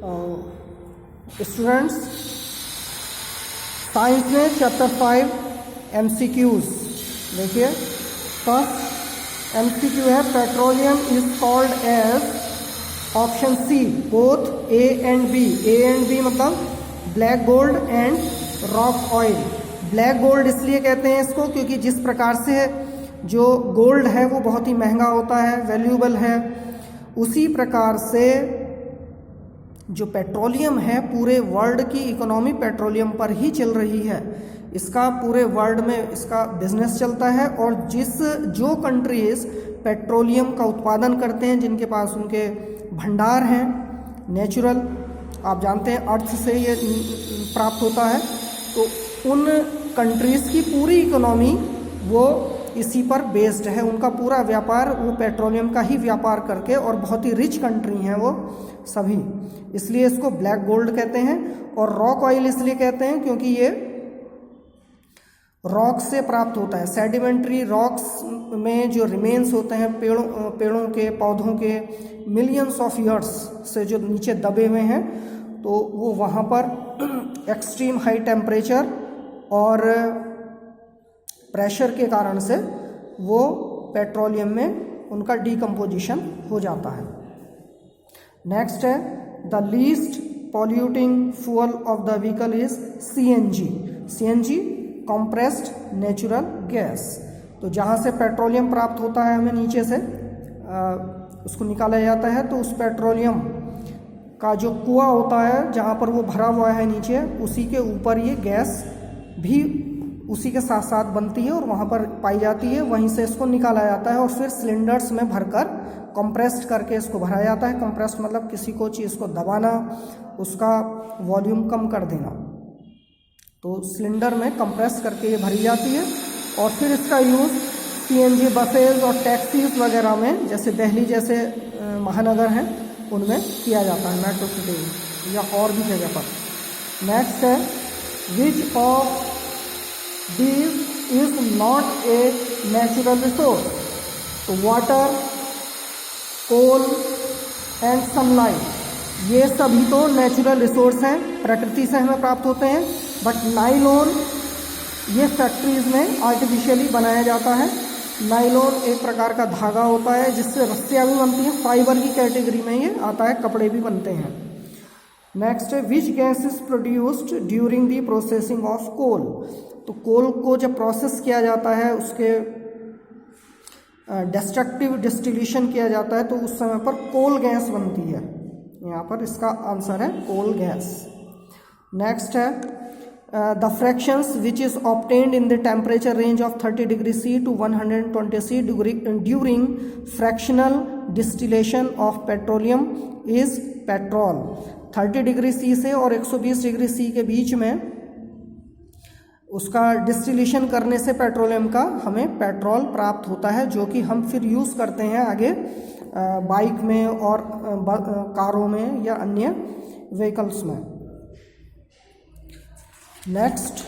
Students, science में chapter 5 MCQs देखिए। First MCQ है petroleum is called as option C both A and B. A and B मतलब black gold and rock oil. Black gold इसलिए कहते हैं इसको क्योंकि जिस प्रकार से जो गोल्ड है वो बहुत ही महंगा होता है, वैल्यूएबल है, उसी प्रकार से जो पेट्रोलियम है पूरे वर्ल्ड की इकोनॉमी पेट्रोलियम पर ही चल रही है। इसका पूरे वर्ल्ड में इसका बिजनेस चलता है। और जो कंट्रीज पेट्रोलियम का उत्पादन करते हैं, जिनके पास उनके भंडार हैं नेचुरल, आप जानते हैं अर्थ से ये प्राप्त होता है, तो उन कंट्रीज़ की पूरी इकोनॉमी वो इसी पर बेस्ड है। उनका पूरा व्यापार वो पेट्रोलियम का ही व्यापार करके, और बहुत ही रिच कंट्री हैं वो सभी, इसलिए इसको ब्लैक गोल्ड कहते हैं। और रॉक ऑयल इसलिए कहते हैं क्योंकि ये रॉक से प्राप्त होता है। सेडिमेंट्री रॉक्स में जो रिमेन्स होते हैं पेड़ों के, पौधों के, मिलियंस ऑफ ईयर्स से जो नीचे दबे हुए हैं, तो वो वहाँ पर एक्सट्रीम हाई टेम्परेचर और प्रेशर के कारण से वो पेट्रोलियम में उनका डिकम्पोजिशन हो जाता है। नेक्स्ट है the least polluting fuel of the vehicle is CNG। CNG compressed natural gas. तो जहाँ से पेट्रोलियम प्राप्त होता है हमें नीचे से उसको निकाला जाता है, तो उस पेट्रोलियम का जो कुआं होता है जहाँ पर वो भरा हुआ है नीचे, उसी के ऊपर ये गैस भी उसी के साथ साथ बनती है और वहाँ पर पाई जाती है। वहीं से इसको निकाला जाता है और फिर सिलेंडर्स में भरकर कंप्रेस्ड करके इसको भरा जाता है। कंप्रेस्ड मतलब किसी को चीज़ को दबाना, उसका वॉल्यूम कम कर देना। तो सिलेंडर में कंप्रेस करके ये भरी जाती है और फिर इसका यूज़ CNG बसेज और टैक्सीज वगैरह में, जैसे दिल्ली जैसे महानगर हैं उनमें किया जाता है, मेट्रो सिटी या और भी जगह पर। नेक्स्ट है which of this is not a natural resource. तो वाटर, कोल एंड सनलाइट ये सभी तो नेचुरल रिसोर्स हैं, प्रकृति से हमें प्राप्त होते हैं। बट नाइलॉन ये फैक्ट्रीज में आर्टिफिशियली बनाया जाता है। नाइलॉन एक प्रकार का धागा होता है जिससे रस्सियाँ भी बनती हैं, फाइबर की कैटेगरी में ये आता है, कपड़े भी बनते हैं। नेक्स्ट है which gas is produced during the processing of coal. तो कोल को जब प्रोसेस किया जाता है, उसके डिस्ट्रक्टिव डिस्टिलेशन किया जाता है, तो उस समय पर कोल गैस बनती है। यहाँ पर इसका आंसर है कोल गैस। नेक्स्ट है the fractions which is obtained in the temperature range of 30 degree C to 120 C during fractional distillation of petroleum is petrol. 30 degree C से और 120 डिग्री C के बीच में उसका डिस्टिलेशन करने से पेट्रोलियम का हमें पेट्रोल प्राप्त होता है, जो कि हम फिर यूज़ करते हैं आगे बाइक में और कारों में या अन्य व्हीकल्स में। नेक्स्ट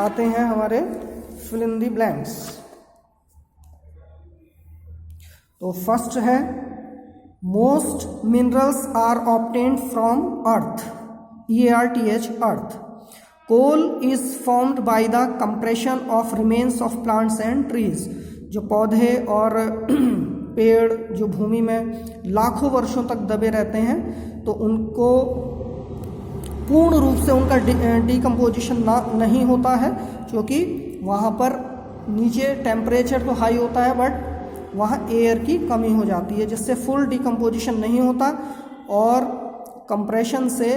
आते हैं हमारे फिल इन द ब्लैंक्स। तो फर्स्ट है most minerals are obtained from earth, EARTH earth. Coal is formed by the compression of remains of plants and trees. जो पौधे और पेड़ जो भूमि में लाखों वर्षों तक दबे रहते हैं, तो उनको पूर्ण रूप से उनका डिकम्पोजिशन नहीं होता है, क्योंकि वहाँ पर नीचे टेम्परेचर तो हाई होता है बट वहाँ एयर की कमी हो जाती है, जिससे फुल डिकम्पोजिशन नहीं होता और कंप्रेशन से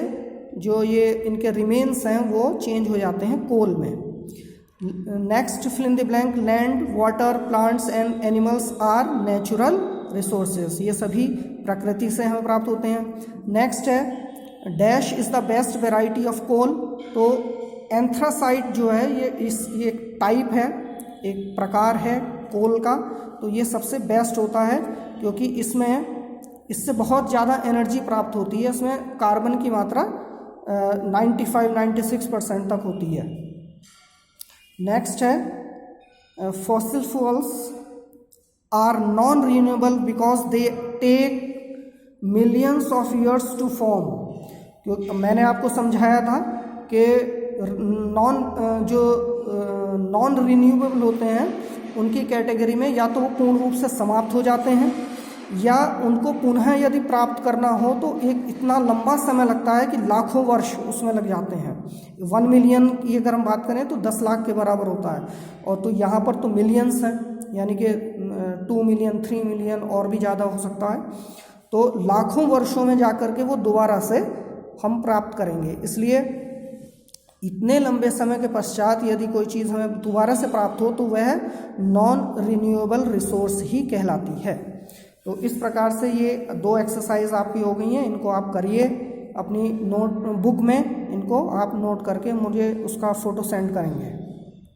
जो ये इनके रिमेन्स हैं वो चेंज हो जाते हैं कोल में। Next fill in the blank land, water, plants and animals are natural resources. ये सभी प्रकृति से हमें प्राप्त होते हैं। नेक्स्ट है dash is the best variety of coal. तो एंथ्रासाइट जो है ये टाइप है, एक प्रकार है कोल का, तो ये सबसे बेस्ट होता है क्योंकि इससे बहुत ज़्यादा एनर्जी प्राप्त होती है। इसमें कार्बन की मात्रा 95-96% तक होती है। नेक्स्ट है fossil fuels are non renewable because they take millions of years to form. क्योंकि मैंने आपको समझाया था कि नॉन रिन्यूएबल होते हैं उनकी कैटेगरी में या तो वो पूर्ण रूप से समाप्त हो जाते हैं या उनको पुनः यदि प्राप्त करना हो तो एक इतना लंबा समय लगता है कि लाखों वर्ष उसमें लग जाते हैं। 1 मिलियन की अगर हम बात करें तो 10 लाख के बराबर होता है, और तो यहाँ पर तो मिलियंस हैं, यानी कि 2 मिलियन 3 मिलियन और भी ज़्यादा हो सकता है। तो लाखों वर्षों में जाकर के वो दोबारा से हम प्राप्त करेंगे। इसलिए इतने लंबे समय के पश्चात यदि कोई चीज़ हमें दोबारा से प्राप्त हो तो वह नॉन रिन्यूएबल रिसोर्स ही कहलाती है। तो इस प्रकार से ये 2 एक्सरसाइज आपकी हो गई हैं, इनको आप करिए अपनी नोट बुक में, इनको आप नोट करके मुझे उसका फ़ोटो सेंड करेंगे।